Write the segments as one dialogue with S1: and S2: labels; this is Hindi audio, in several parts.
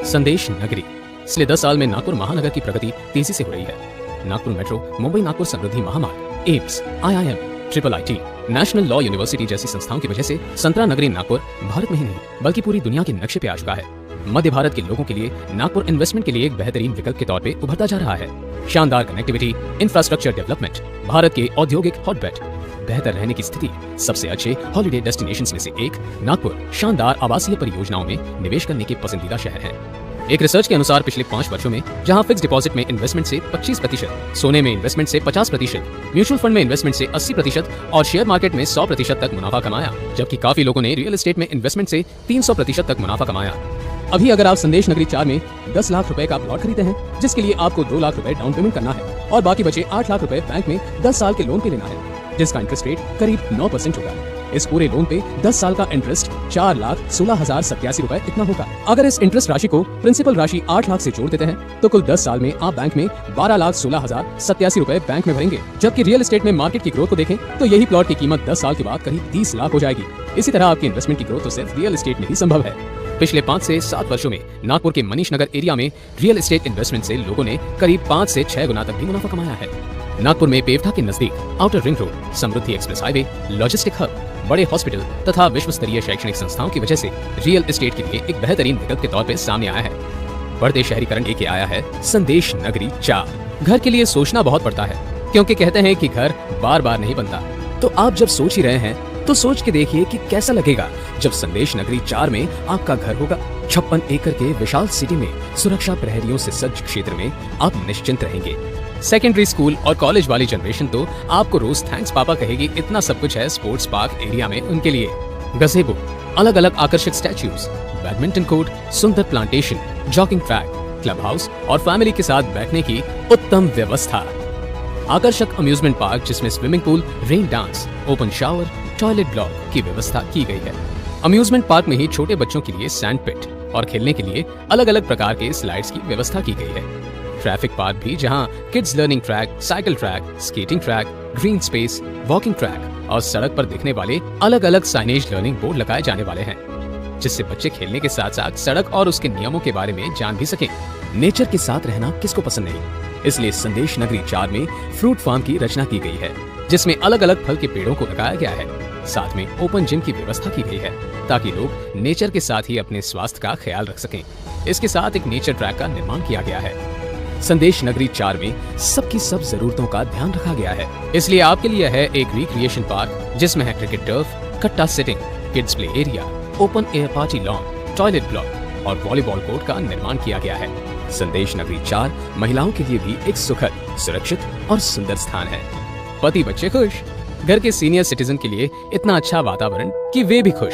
S1: संदेश नगरी। पिछले 10 साल में नागपुर महानगर की प्रगति तेजी से हो रही है। नागपुर मेट्रो, मुंबई नागपुर समृद्धि महामार्ग, AIIMS, IIM, IIIT, national law university जैसी संस्थाओं की वजह से संतरा नगरी नागपुर भारत में ही नहीं बल्कि पूरी दुनिया के नक्शे पे आ चुका है। मध्य भारत के लोगों के लिए नागपुर इन्वेस्टमेंट के लिए एक बेहतरीन विकल्प के तौर पे उभरता जा रहा है। शानदार कनेक्टिविटी, इंफ्रास्ट्रक्चर डेवलपमेंट, भारत के औद्योगिक हॉटबेड, बेहतर रहने की स्थिति, सबसे अच्छे हॉलिडे डेस्टिनेशंस में से एक नागपुर शानदार आवासीय परियोजनाओं में निवेश करने के पसंदीदा शहर है। एक रिसर्च के अनुसार पिछले 5 वर्षों में जहां फिक्स डिपॉजिट में इन्वेस्टमेंट से 25%, सोने में इन्वेस्टमेंट से 50%, म्यूचुअल फंड में इन्वेस्टमेंट से 80% और शेयर मार्केट में 100% तक मुनाफा कमाया, जबकि काफी लोगों ने रियल एस्टेट में इन्वेस्टमेंट से 300% तक मुनाफा कमाया। अभी अगर आप संदेश नगरी 4 में 10 लाख रुपए का प्लॉट खरीदते हैं, जिसके लिए आपको 2 लाख रुपए डाउन पेमेंट करना है और बाकी बचे 8 लाख रुपए बैंक में 10 साल के लोन पे लेना है, जिसका इंटरेस्ट रेट करीब 9% होगा। इस पूरे लोन पे 10 साल का इंटरेस्ट 4,16,087 रुपए इतना होगा। अगर इस इंटरेस्ट राशि को प्रिंसिपल राशि 8 लाख से जोड़ देते हैं तो कुल 10 साल में आप बैंक में 12,16,087 रुपए बैंक में भरेंगे। जबकि रियल एस्टेट में मार्केट की ग्रोथ को देखें तो यही प्लॉट की कीमत 10 साल के बाद करीब 30 लाख हो जाएगी। इसी तरह आपकी इन्वेस्टमेंट की ग्रोथ तो सिर्फ रियल एस्टेट में ही संभव है। पिछले 5 से 7 वर्षों में नागपुर के मनीष नगर एरिया में रियल एस्टेट इन्वेस्टमेंट से लोगों ने करीब 5 से 6 गुना तक भी मुनाफा कमाया है। नागपुर में पेवटा के नजदीक आउटर रिंग रोड, समृद्धि एक्सप्रेस हाईवे, लॉजिस्टिक हब, बड़े हॉस्पिटल तथा विश्व स्तरीय शैक्षणिक संस्थाओं की वजह से रियल एस्टेट के लिए एक बेहतरीन विकल्प के तौर पर सामने आया है। बढ़ते शहरीकरण लेके आया है संदेश नगरी 4। घर के लिए सोचना बहुत पड़ता है, क्योंकि कहते हैं कि घर बार बार नहीं बनता। तो आप जब सोच ही रहे हैं तो सोच के देखिए कि कैसा लगेगा जब संदेश नगरी 4 में आपका घर होगा। 56 एकड़ के विशाल सिटी में सुरक्षा प्रहरियों से सज्ज क्षेत्र में आप निश्चिंत रहेंगे। सेकेंडरी स्कूल और कॉलेज वाली जनरेशन तो आपको रोज थैंक्स पापा कहेगी, इतना सब कुछ है स्पोर्ट्स पार्क एरिया में उनके लिए। गज़ेबो, अलग अलग आकर्षक स्टैच्यूज, बैडमिंटन कोर्ट, सुंदर plantation, jogging track, club house और फैमिली के साथ बैठने की उत्तम व्यवस्था। आकर्षक अम्यूजमेंट पार्क जिसमें swimming pool, rain dance, open shower, toilet block की व्यवस्था की गई है। अम्यूजमेंट पार्क में ही छोटे बच्चों के लिए सैंड पिट और खेलने के लिए अलग अलग प्रकार के स्लाइड्स की व्यवस्था की गई है। ट्रैफिक पार्क भी जहां kids learning track, cycle track, skating track, green space, walking track और सड़क पर दिखने वाले अलग अलग साइनेज लर्निंग बोर्ड लगाए जाने वाले हैं, जिससे बच्चे खेलने के साथ साथ सड़क और उसके नियमों के बारे में जान भी सकें। नेचर के साथ रहना किसको पसंद नहीं, इसलिए संदेश नगरी 4 में फ्रूट फार्म की रचना की गई है, जिसमें अलग अलग फल के पेड़ों को लगाया गया है। साथ में ओपन जिम की व्यवस्था की गई है ताकि लोग नेचर के साथ ही अपने स्वास्थ्य का ख्याल रख सकें। इसके साथ एक नेचर ट्रैक का निर्माण किया गया है। संदेश नगरी 4 में सबकी सब जरूरतों का ध्यान रखा गया है, इसलिए आपके लिए है एक रिक्रिएशन पार्क जिसमें है क्रिकेट टर्फ, कट्टा sitting, kids play area, open air party lawn, toilet block और वॉलीबॉल कोर्ट का निर्माण किया गया है। संदेश नगरी 4 महिलाओं के लिए भी एक सुखद, सुरक्षित और सुंदर स्थान है। पति बच्चे खुश, घर के सीनियर सिटीजन के लिए इतना अच्छा वातावरण कि वे भी खुश।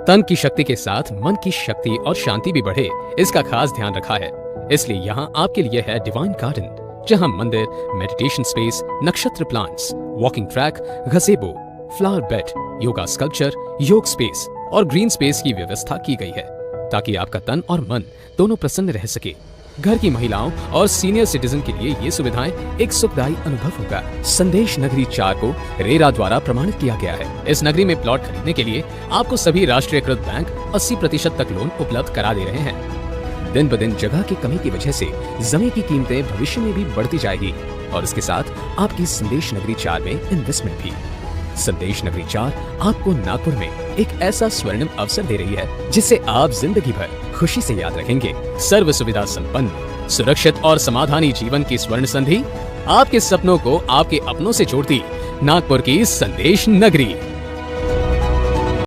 S1: तन की शक्ति के साथ मन की शक्ति और शांति भी बढ़े, इसका खास ध्यान रखा है। इसलिए यहाँ आपके लिए है डिवाइन गार्डन, जहाँ मंदिर, मेडिटेशन स्पेस, नक्षत्र plants, walking track, gazebo, flower bed, yoga sculpture, योग स्पेस और ग्रीन स्पेस की व्यवस्था की गई है ताकि आपका तन और मन दोनों प्रसन्न रह सके। घर की महिलाओं और सीनियर सिटीजन के लिए ये सुविधाएं एक सुखदायी अनुभव होगा। संदेश नगरी 4 को रेरा द्वारा प्रमाणित किया गया है। इस नगरी में प्लॉट खरीदने के लिए आपको सभी राष्ट्रीयकृत बैंक 80% तक लोन उपलब्ध करा दे रहे हैं। दिन ब दिन जगह की कमी की वजह से जमीन की कीमतें भविष्य में भी बढ़ती जाएगी और इसके साथ आपकी संदेश नगरी 4 में इन्वेस्टमेंट भी। संदेश नगरी 4 आपको नागपुर में एक ऐसा स्वर्णिम अवसर दे रही है जिसे आप जिंदगी भर खुशी से याद रखेंगे। सर्व सुविधा संपन्न, सुरक्षित और समाधानी जीवन की स्वर्ण संधि आपके सपनों को आपके अपनों से जोड़ती नागपुर की संदेश नगरी।